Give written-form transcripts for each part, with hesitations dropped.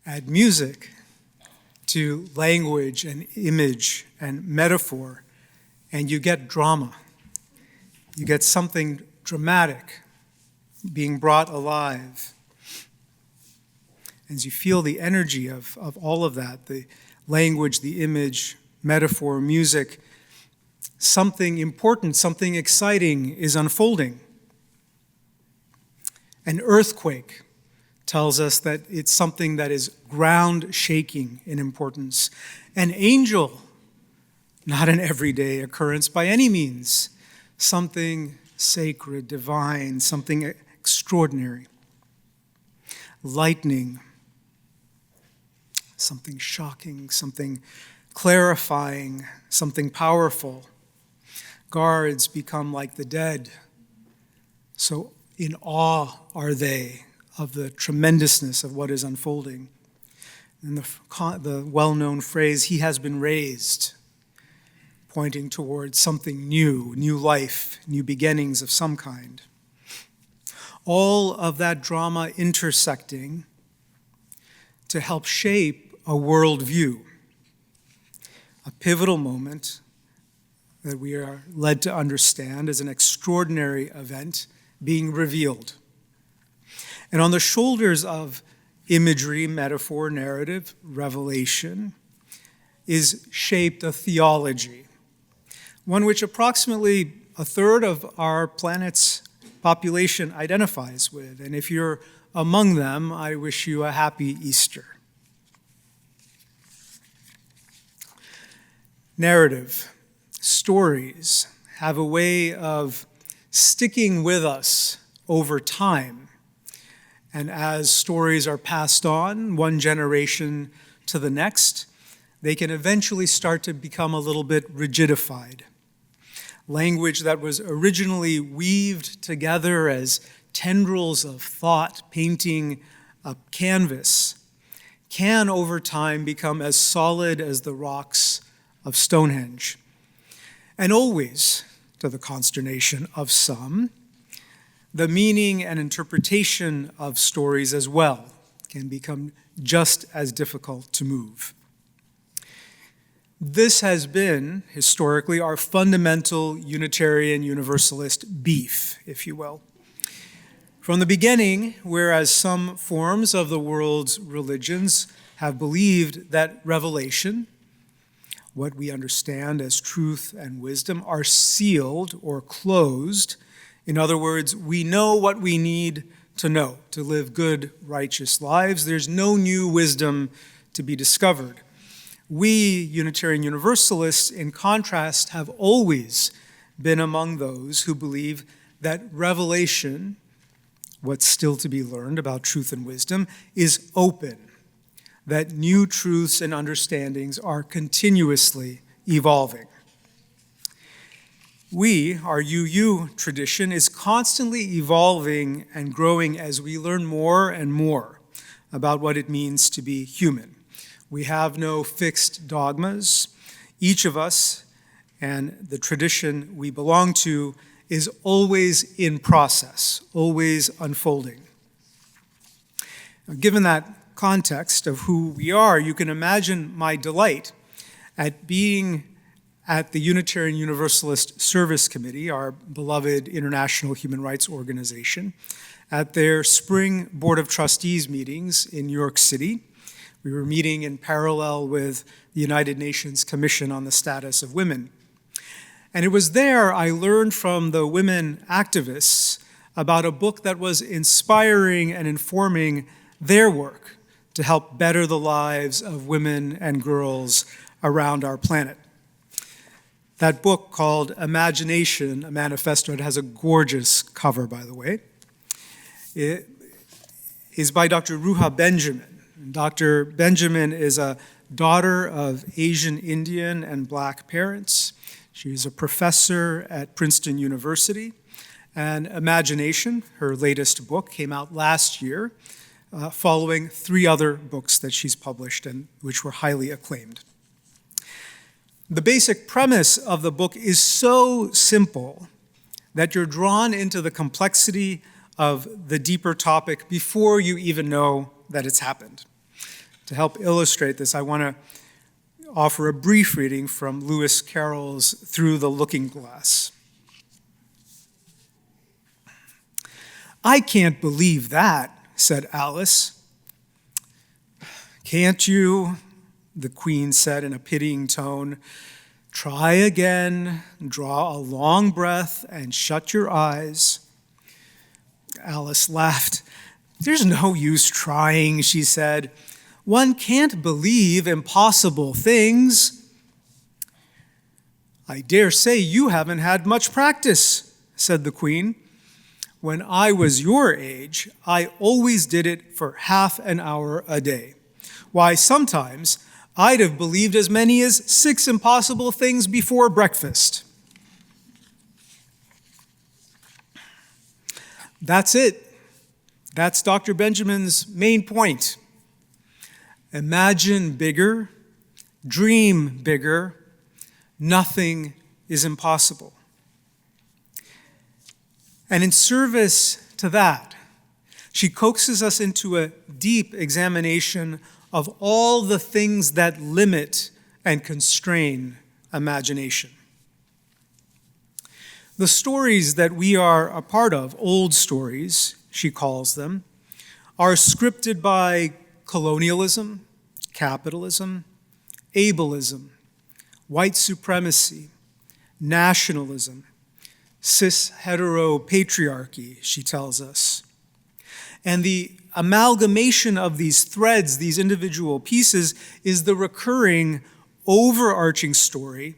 Add music to language and image and metaphor, and you get drama. You get something dramatic being brought alive. As you feel the energy of all of that, the language, the image, metaphor, music, something important, something exciting is unfolding. An earthquake tells us that it's something that is ground-shaking in importance. An angel, not an everyday occurrence by any means, something sacred, divine, something extraordinary. Lightning, something shocking, something clarifying, something powerful. Guards become like the dead. So in awe are they of the tremendousness of what is unfolding. And the well-known phrase, "He has been raised," pointing towards something new life, new beginnings of some kind. All of that drama intersecting to help shape a worldview, a pivotal moment that we are led to understand as an extraordinary event being revealed. And on the shoulders of imagery, metaphor, narrative, revelation, is shaped a theology, one which approximately a third of our planet's population identifies with. And if you're among them, I wish you a happy Easter. Narrative, stories have a way of sticking with us over time. And as stories are passed on, one generation to the next, they can eventually start to become a little bit rigidified. Language that was originally weaved together as tendrils of thought painting a canvas can over time become as solid as the rocks of Stonehenge. And always, to the consternation of some, the meaning and interpretation of stories as well can become just as difficult to move. This has been, historically, our fundamental Unitarian Universalist beef, if you will. From the beginning, whereas some forms of the world's religions have believed that revelation, what we understand as truth and wisdom, are sealed or closed. In other words, we know what we need to know to live good, righteous lives. There's no new wisdom to be discovered. We, Unitarian Universalists, in contrast, have always been among those who believe that revelation, what's still to be learned about truth and wisdom, is open, that new truths and understandings are continuously evolving. Our UU tradition is constantly evolving and growing as we learn more and more about what it means to be human. We have no fixed dogmas. Each of us and the tradition we belong to is always in process, always unfolding. Now, given that context of who we are, you can imagine my delight at being at the Unitarian Universalist Service Committee, our beloved international human rights organization, at their spring Board of Trustees meetings in New York City. We were meeting in parallel with the United Nations Commission on the Status of Women. And it was there I learned from the women activists about a book that was inspiring and informing their work to help better the lives of women and girls around our planet. That book, called Imagination, a Manifesto, it has a gorgeous cover, by the way. It is by Dr. Ruha Benjamin. And Dr. Benjamin is a daughter of Asian, Indian, and Black parents. She's a professor at Princeton University. And Imagination, her latest book, came out last year, following 3 other books that she's published and which were highly acclaimed. The basic premise of the book is so simple that you're drawn into the complexity of the deeper topic before you even know that it's happened. To help illustrate this, I want to offer a brief reading from Lewis Carroll's Through the Looking Glass. "I can't believe that," said Alice. "Can't you?" the Queen said in a pitying tone. "Try again, draw a long breath, and shut your eyes." Alice laughed. "There's no use trying," she said. "One can't believe impossible things." "I dare say you haven't had much practice," said the Queen. "When I was your age, I always did it for half an hour a day. Why, sometimes I'd have believed as many as 6 impossible things before breakfast." That's it. That's Dr. Benjamin's main point. Imagine bigger, dream bigger. Nothing is impossible. And in service to that, she coaxes us into a deep examination of all the things that limit and constrain imagination. The stories that we are a part of, old stories, she calls them, are scripted by colonialism, capitalism, ableism, white supremacy, nationalism, cis-hetero patriarchy, she tells us. And the amalgamation of these threads, these individual pieces, is the recurring, overarching story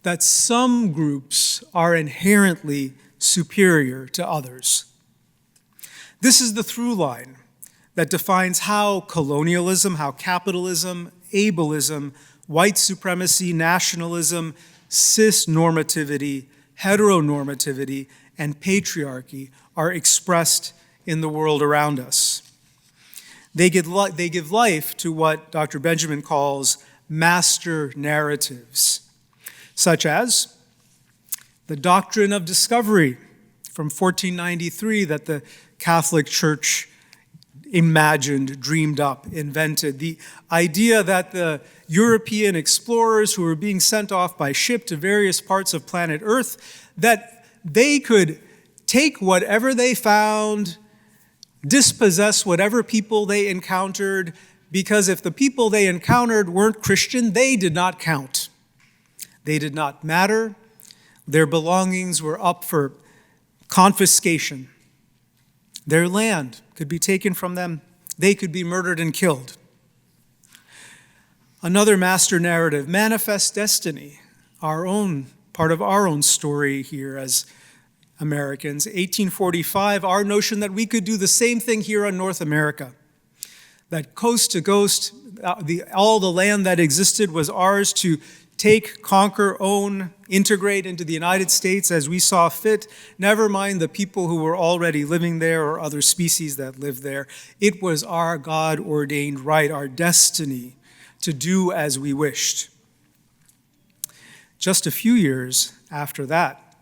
that some groups are inherently superior to others. This is the through line that defines how colonialism, how capitalism, ableism, white supremacy, nationalism, cis-normativity, heteronormativity, and patriarchy are expressed in the world around us. They give life to what Dr. Benjamin calls master narratives, such as the doctrine of discovery from 1493 that the Catholic Church imagined, dreamed up, invented. The idea that the European explorers who were being sent off by ship to various parts of planet Earth, that they could take whatever they found, dispossess whatever people they encountered, because if the people they encountered weren't Christian, they did not count. They did not matter. Their belongings were up for confiscation. Their land could be taken from them. They could be murdered and killed. Another master narrative, manifest destiny, part of our own story here as Americans. 1845, our notion that we could do the same thing here in North America, that coast to coast, all the land that existed was ours to take, conquer, own, integrate into the United States as we saw fit, never mind the people who were already living there or other species that lived there. It was our God-ordained right, our destiny to do as we wished. Just a few years after that,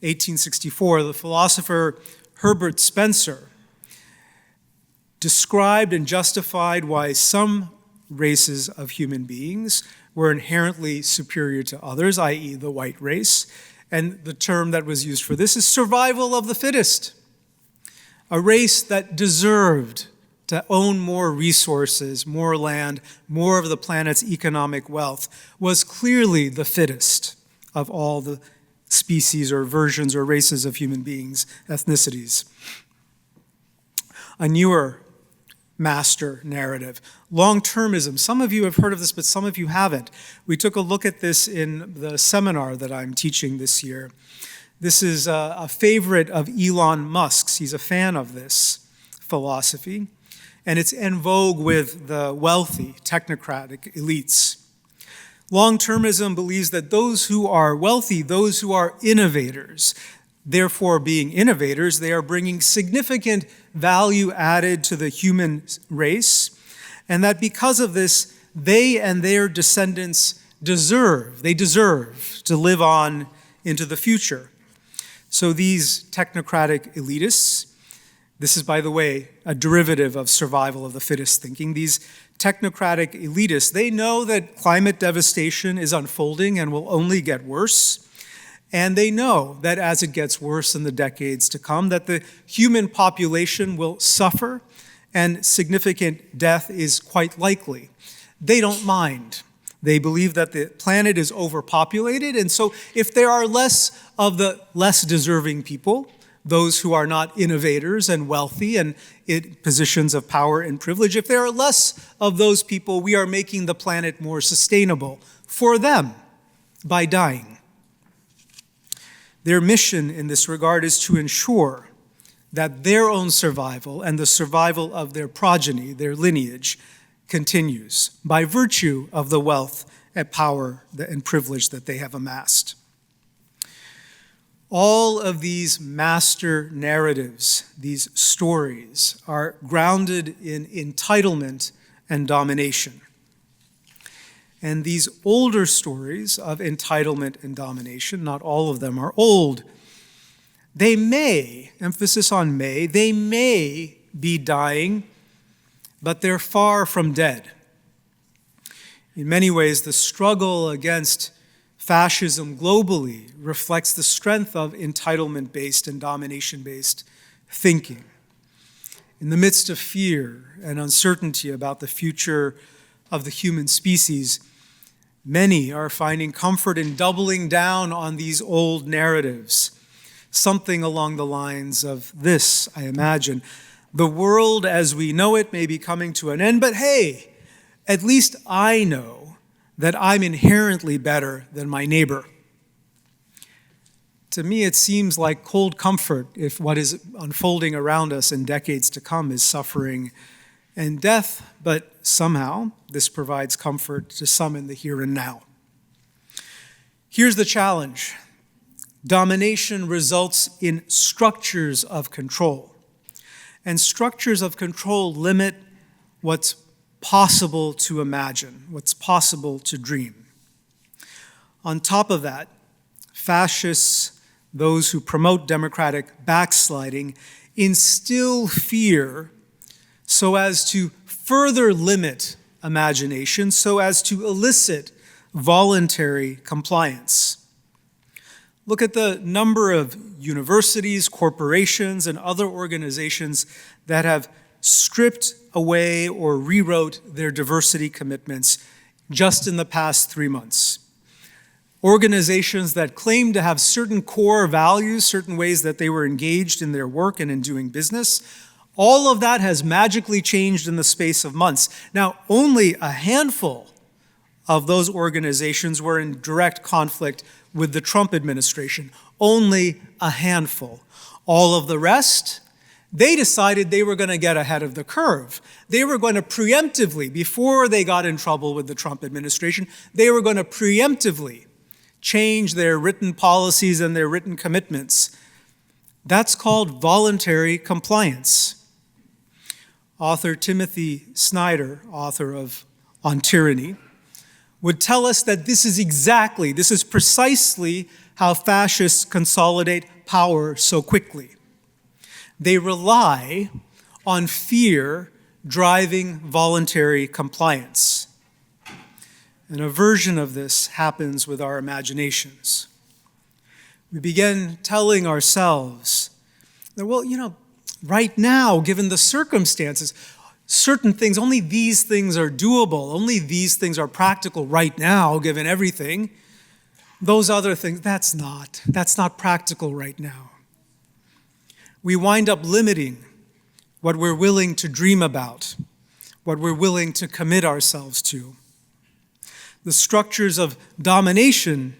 1864, the philosopher Herbert Spencer described and justified why some races of human beings were inherently superior to others, i.e. the white race. And the term that was used for this is survival of the fittest. A race that deserved to own more resources, more land, more of the planet's economic wealth, was clearly the fittest of all the species or versions or races of human beings, ethnicities. A newer master narrative, long-termism. Some of you have heard of this, but some of you haven't. We took a look at this in the seminar that I'm teaching this year. This is a favorite of Elon Musk's. He's a fan of this philosophy, and it's en vogue with the wealthy, technocratic elites. Long-termism believes that those who are wealthy, those who are innovators, therefore being innovators, they are bringing significant value added to the human race, and that because of this, they and their descendants deserve to live on into the future. So these technocratic elitists, this is, by the way, a derivative of survival of the fittest thinking. These technocratic elitists, they know that climate devastation is unfolding and will only get worse. And they know that as it gets worse in the decades to come, that the human population will suffer and significant death is quite likely. They don't mind. They believe that the planet is overpopulated, and so if there are less of the less deserving people, those who are not innovators and wealthy and in positions of power and privilege, if there are less of those people, we are making the planet more sustainable for them by dying. Their mission in this regard is to ensure that their own survival and the survival of their progeny, their lineage, continues by virtue of the wealth and power and privilege that they have amassed. All of these master narratives, these stories, are grounded in entitlement and domination. And these older stories of entitlement and domination, not all of them are old, they may, emphasis on may, they may be dying, but they're far from dead. In many ways, the struggle against fascism globally reflects the strength of entitlement-based and domination-based thinking. In the midst of fear and uncertainty about the future of the human species, many are finding comfort in doubling down on these old narratives. Something along the lines of this, I imagine. The world as we know it may be coming to an end, but hey, at least I know that I'm inherently better than my neighbor. To me, it seems like cold comfort if what is unfolding around us in decades to come is suffering and death, but somehow this provides comfort to some in the here and now. Here's the challenge. Domination results in structures of control, and structures of control limit what's possible to imagine, what's possible to dream. On top of that, fascists, those who promote democratic backsliding, instill fear so as to further limit imagination, so as to elicit voluntary compliance. Look at the number of universities, corporations, and other organizations that have stripped away or rewrote their diversity commitments just in the past 3 months. Organizations that claim to have certain core values, certain ways that they were engaged in their work and in doing business, all of that has magically changed in the space of months. Now, only a handful of those organizations were in direct conflict with the Trump administration. Only a handful. All of the rest, they decided they were going to get ahead of the curve. They were going to preemptively, before they got in trouble with the Trump administration, they were going to preemptively change their written policies and their written commitments. That's called voluntary compliance. Author Timothy Snyder, author of On Tyranny, would tell us that this is precisely how fascists consolidate power so quickly. They rely on fear driving voluntary compliance. And a version of this happens with our imaginations. We begin telling ourselves that, well, right now, given the circumstances, certain things, only these things are doable, only these things are practical right now, given everything. Those other things, that's not practical right now. We wind up limiting what we're willing to dream about, what we're willing to commit ourselves to. The structures of domination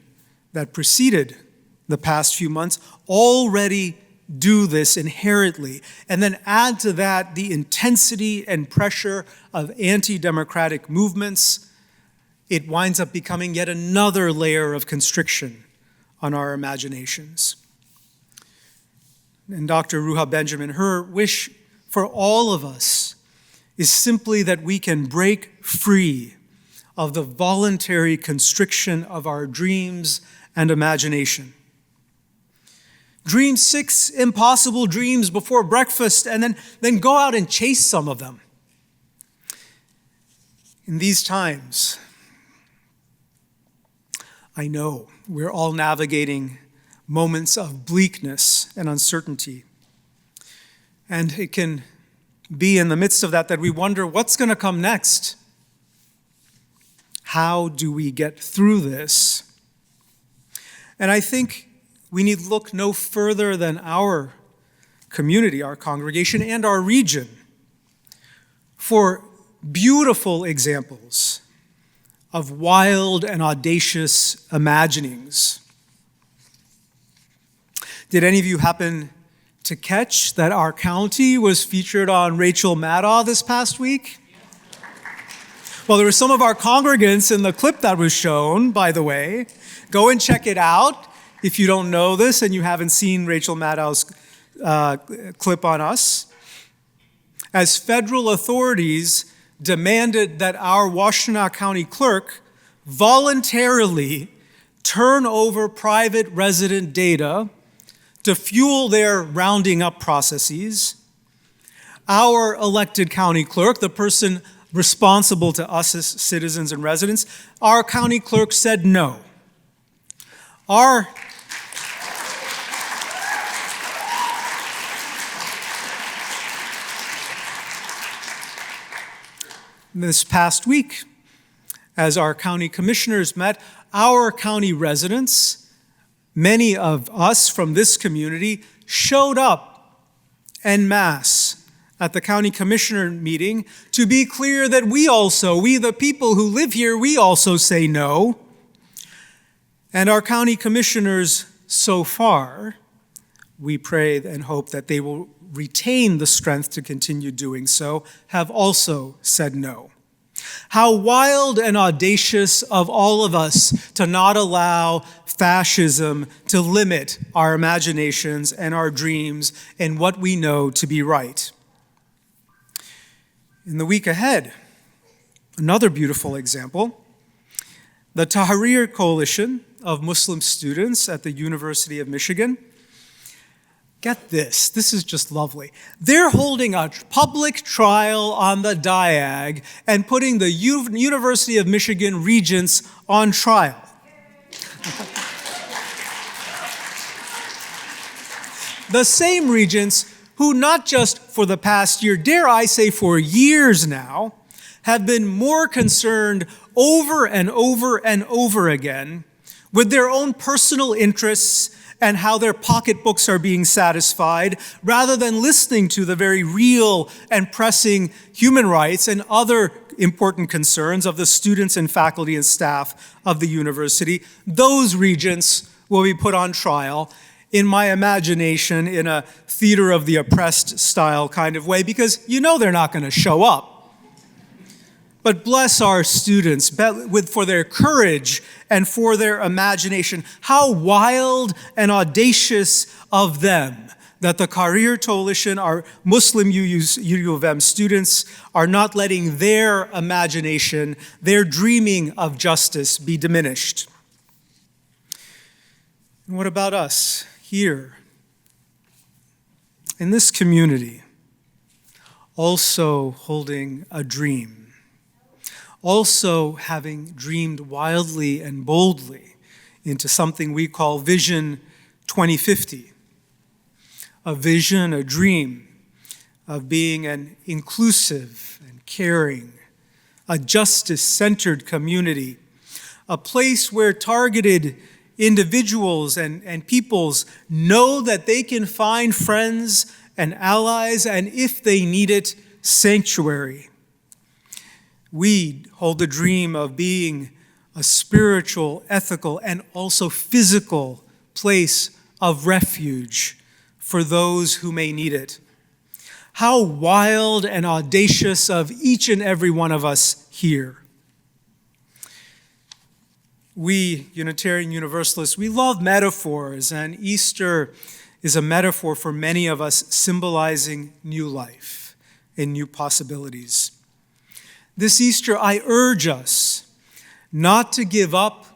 that preceded the past few months already do this inherently, and then add to that the intensity and pressure of anti-democratic movements, it winds up becoming yet another layer of constriction on our imaginations. And Dr. Ruha Benjamin, her wish for all of us is simply that we can break free of the voluntary constriction of our dreams and imagination. Dream 6 impossible dreams before breakfast, and then go out and chase some of them. In these times, I know we're all navigating moments of bleakness and uncertainty. And it can be in the midst of that we wonder what's going to come next. How do we get through this? And I think we need look no further than our community, our congregation, and our region for beautiful examples of wild and audacious imaginings. Did any of you happen to catch that our county was featured on Rachel Maddow this past week? Well, there were some of our congregants in the clip that was shown, by the way. Go and check it out if you don't know this and you haven't seen Rachel Maddow's clip on us. As federal authorities demanded that our Washtenaw County clerk voluntarily turn over private resident data to fuel their rounding up processes, our elected county clerk, the person responsible to us as citizens and residents, our county clerk said no. This past week, as our county commissioners met, our county residents, many of us from this community, showed up en masse at the county commissioner meeting to be clear that we the people who live here, we also say no. And our county commissioners, so far, we pray and hope that they will retain the strength to continue doing so, have also said no. How wild and audacious of all of us to not allow fascism to limit our imaginations and our dreams and what we know to be right. In the week ahead, another beautiful example, the Tahrir Coalition of Muslim students at the University of Michigan. Get this is just lovely. They're holding a public trial on the Diag and putting the University of Michigan regents on trial. The same regents who not just for the past year, dare I say for years now, have been more concerned over and over and over again with their own personal interests and how their pocketbooks are being satisfied, rather than listening to the very real and pressing human rights and other important concerns of the students and faculty and staff of the university. Those regents will be put on trial, in my imagination, in a theater of the oppressed style kind of way, because you know they're not going to show up. But bless our students for their courage and for their imagination. How wild and audacious of them that the Tahrir Coalition, our Muslim U of M students, are not letting their imagination, their dreaming of justice be diminished. And what about us here in this community, also holding a dream? Also having dreamed wildly and boldly into something we call Vision 2050. A vision, a dream of being an inclusive and caring, a justice-centered community, a place where targeted individuals and peoples know that they can find friends and allies, and if they need it, sanctuary. We hold the dream of being a spiritual, ethical, and also physical place of refuge for those who may need it. How wild and audacious of each and every one of us here. We, Unitarian Universalists, we love metaphors, and Easter is a metaphor for many of us, symbolizing new life and new possibilities. This Easter, I urge us not to give up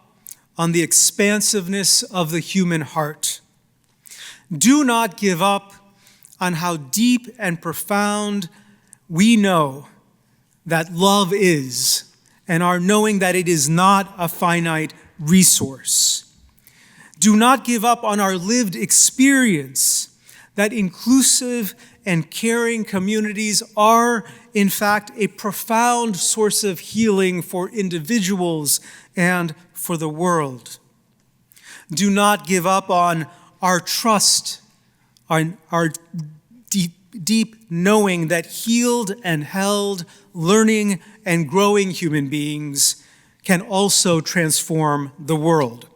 on the expansiveness of the human heart. Do not give up on how deep and profound we know that love is and our knowing that it is not a finite resource. Do not give up on our lived experience that inclusive and caring communities are, in fact, a profound source of healing for individuals and for the world. Do not give up on our trust, on our deep knowing that healed and held, learning and growing human beings can also transform the world.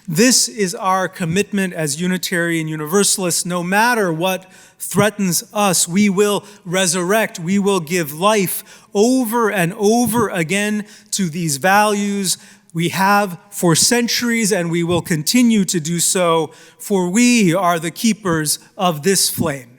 This is our commitment as Unitarian Universalists. No matter what threatens us, we will resurrect, we will give life over and over again to these values we have for centuries, and we will continue to do so, for we are the keepers of this flame.